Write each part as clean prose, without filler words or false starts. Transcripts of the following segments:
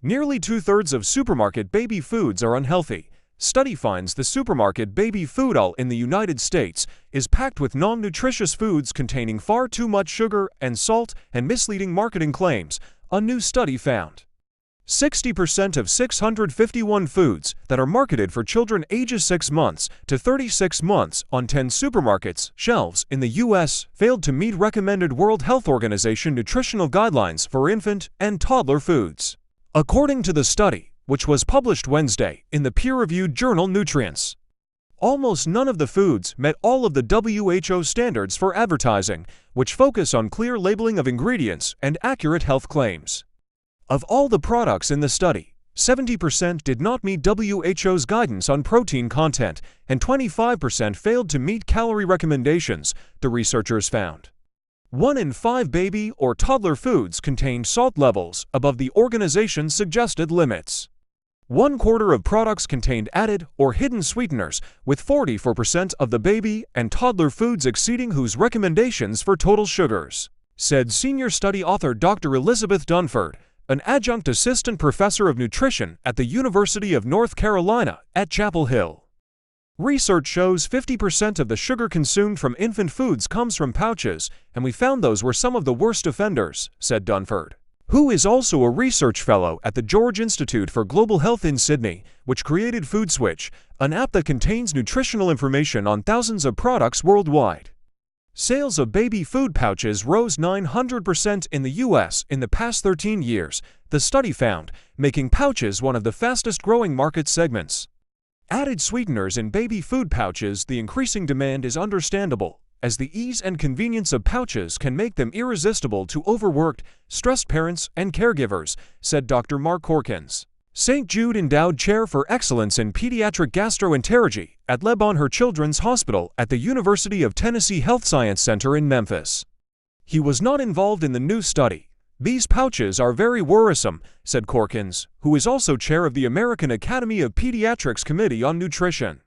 Nearly two-thirds of supermarket baby foods are unhealthy. Study finds the supermarket baby food aisle in the United States is packed with non-nutritious foods containing far too much sugar and salt and misleading marketing claims, a new study found. 60% of 651 foods that are marketed for children ages 6 months to 36 months on 10 supermarkets' shelves in the U.S. failed to meet recommended World Health Organization nutritional guidelines for infant and toddler foods. According to the study, which was published Wednesday in the peer-reviewed journal Nutrients, almost none of the foods met all of the WHO standards for advertising, which focus on clear labeling of ingredients and accurate health claims. Of all the products in the study, 70% did not meet WHO's guidance on protein content, and 25% failed to meet calorie recommendations, the researchers found. 1 in 5 baby or toddler foods contained salt levels above the organization's suggested limits. 1/4 of products contained added or hidden sweeteners, with 44% of the baby and toddler foods exceeding WHO's recommendations for total sugars, said senior study author Dr. Elizabeth Dunford, an adjunct assistant professor of nutrition at the University of North Carolina at Chapel Hill. Research shows 50% of the sugar consumed from infant foods comes from pouches, and we found those were some of the worst offenders, said Dunford, who is also a research fellow at the George Institute for Global Health in Sydney, which created FoodSwitch, an app that contains nutritional information on thousands of products worldwide. Sales of baby food pouches rose 900% in the U.S. in the past 13 years, the study found, making pouches one of the fastest-growing market segments. Added sweeteners in baby food pouches. The increasing demand is understandable, as the ease and convenience of pouches can make them irresistible to overworked, stressed parents and caregivers, said Dr. Mark Corkins, St. Jude Endowed Chair for Excellence in Pediatric Gastroenterology at Le Bonheur Children's Hospital at the University of Tennessee Health Science Center in Memphis. He was not involved in the new study. These pouches are very worrisome, said Corkins, who is also chair of the American Academy of Pediatrics Committee on Nutrition.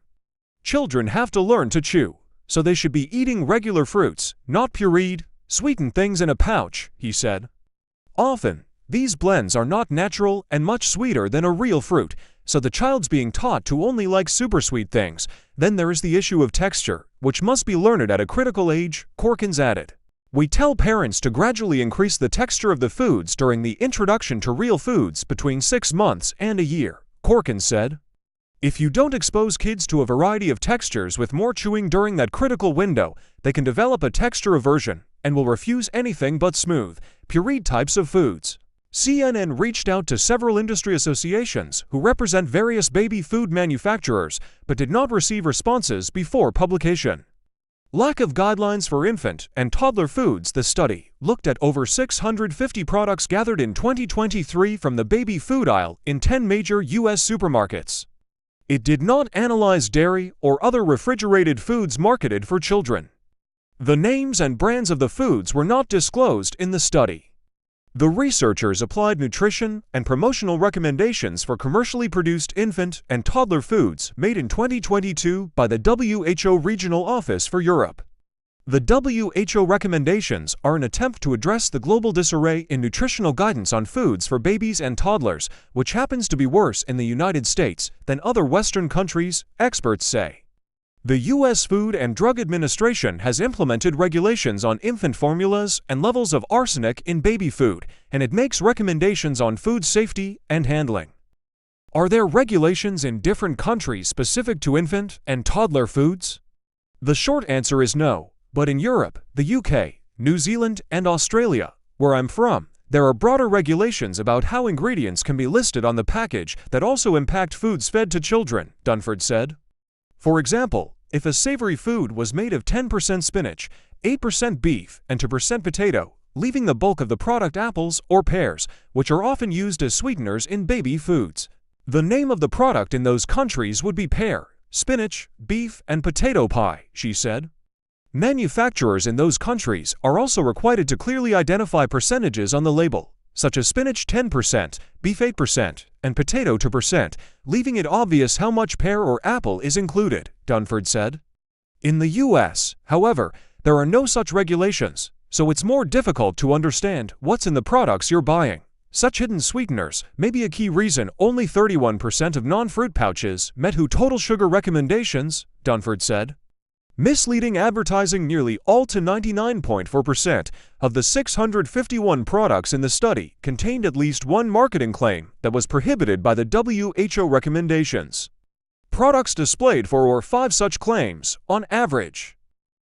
Children have to learn to chew, so they should be eating regular fruits, not pureed, sweetened things in a pouch, he said. Often, these blends are not natural and much sweeter than a real fruit, so the child's being taught to only like super sweet things. Then there is the issue of texture, which must be learned at a critical age, Corkins added. We tell parents to gradually increase the texture of the foods during the introduction to real foods between 6 months and a year, Corkins said. If you don't expose kids to a variety of textures with more chewing during that critical window, they can develop a texture aversion and will refuse anything but smooth, pureed types of foods. CNN reached out to several industry associations who represent various baby food manufacturers but did not receive responses before publication. Lack of guidelines for infant and toddler foods. The study looked at over 650 products gathered in 2023 from the baby food aisle in 10 major U.S. supermarkets. It did not analyze dairy or other refrigerated foods marketed for children. The names and brands of the foods were not disclosed in the study. The researchers applied nutrition and promotional recommendations for commercially produced infant and toddler foods made in 2022 by the WHO Regional Office for Europe. The WHO recommendations are an attempt to address the global disarray in nutritional guidance on foods for babies and toddlers, which happens to be worse in the United States than other Western countries, experts say. The U.S. Food and Drug Administration has implemented regulations on infant formulas and levels of arsenic in baby food, and it makes recommendations on food safety and handling. Are there regulations in different countries specific to infant and toddler foods? The short answer is no, but in Europe, the UK, New Zealand, and Australia, where I'm from, there are broader regulations about how ingredients can be listed on the package that also impact foods fed to children, Dunford said. For example, if a savory food was made of 10% spinach, 8% beef, and 2% potato, leaving the bulk of the product apples or pears, which are often used as sweeteners in baby foods, the name of the product in those countries would be pear, spinach, beef, and potato pie, she said. Manufacturers in those countries are also required to clearly identify percentages on the label, such as spinach 10%, beef 8%, and potato 2%, leaving it obvious how much pear or apple is included, Dunford said. In the U.S., however, there are no such regulations, so it's more difficult to understand what's in the products you're buying. Such hidden sweeteners may be a key reason only 31% of non-fruit pouches met WHO total sugar recommendations, Dunford said. Misleading advertising. Nearly all to 99.4% of the 651 products in the study contained at least one marketing claim that was prohibited by the WHO recommendations. Products displayed 4 or 5 such claims, on average.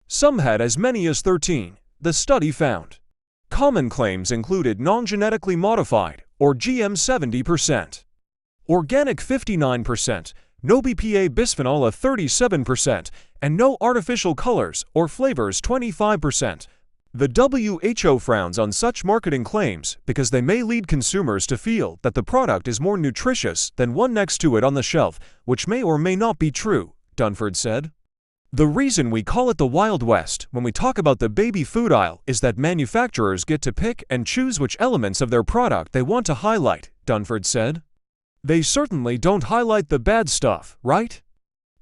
Some had as many as 13, the study found. Common claims included non-genetically modified, or GM 70%, organic 59%, no BPA bisphenol A 37%, and no artificial colors or flavors 25%. The WHO frowns on such marketing claims because they may lead consumers to feel that the product is more nutritious than one next to it on the shelf, which may or may not be true, Dunford said. The reason we call it the Wild West when we talk about the baby food aisle is that manufacturers get to pick and choose which elements of their product they want to highlight, Dunford said. They certainly don't highlight the bad stuff, right?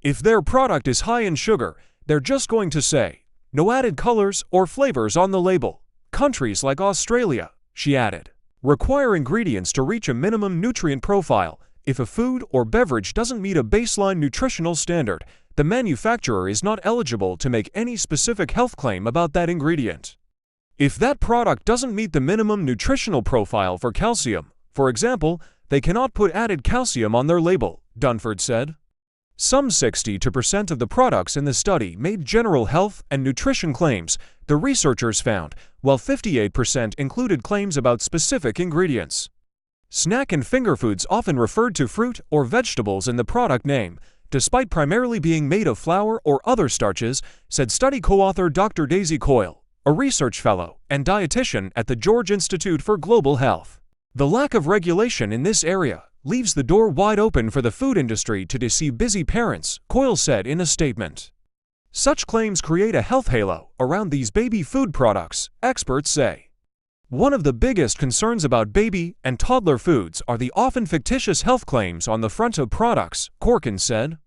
If their product is high in sugar, they're just going to say, "No added colors or flavors on the label." Countries like Australia, she added, require ingredients to reach a minimum nutrient profile. If a food or beverage doesn't meet a baseline nutritional standard, the manufacturer is not eligible to make any specific health claim about that ingredient. If that product doesn't meet the minimum nutritional profile for calcium, for example, they cannot put added calcium on their label, Dunford said. Some 62% of the products in the study made general health and nutrition claims, the researchers found, while 58% included claims about specific ingredients. Snack and finger foods often referred to fruit or vegetables in the product name, despite primarily being made of flour or other starches, said study co-author Dr. Daisy Coyle, a research fellow and dietitian at the George Institute for Global Health. The lack of regulation in this area leaves the door wide open for the food industry to deceive busy parents, Coyle said in a statement. Such claims create a health halo around these baby food products, experts say. One of the biggest concerns about baby and toddler foods are the often fictitious health claims on the front of products, Corkin said.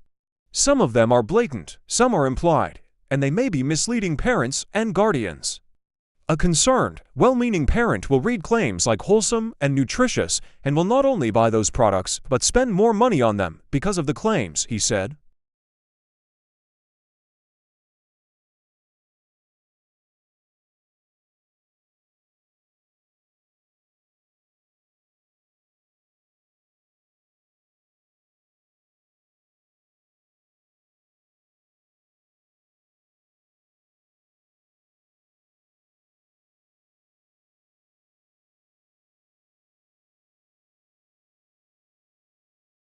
Some of them are blatant, some are implied, and they may be misleading parents and guardians. A concerned, well-meaning parent will read claims like wholesome and nutritious and will not only buy those products but spend more money on them because of the claims, he said.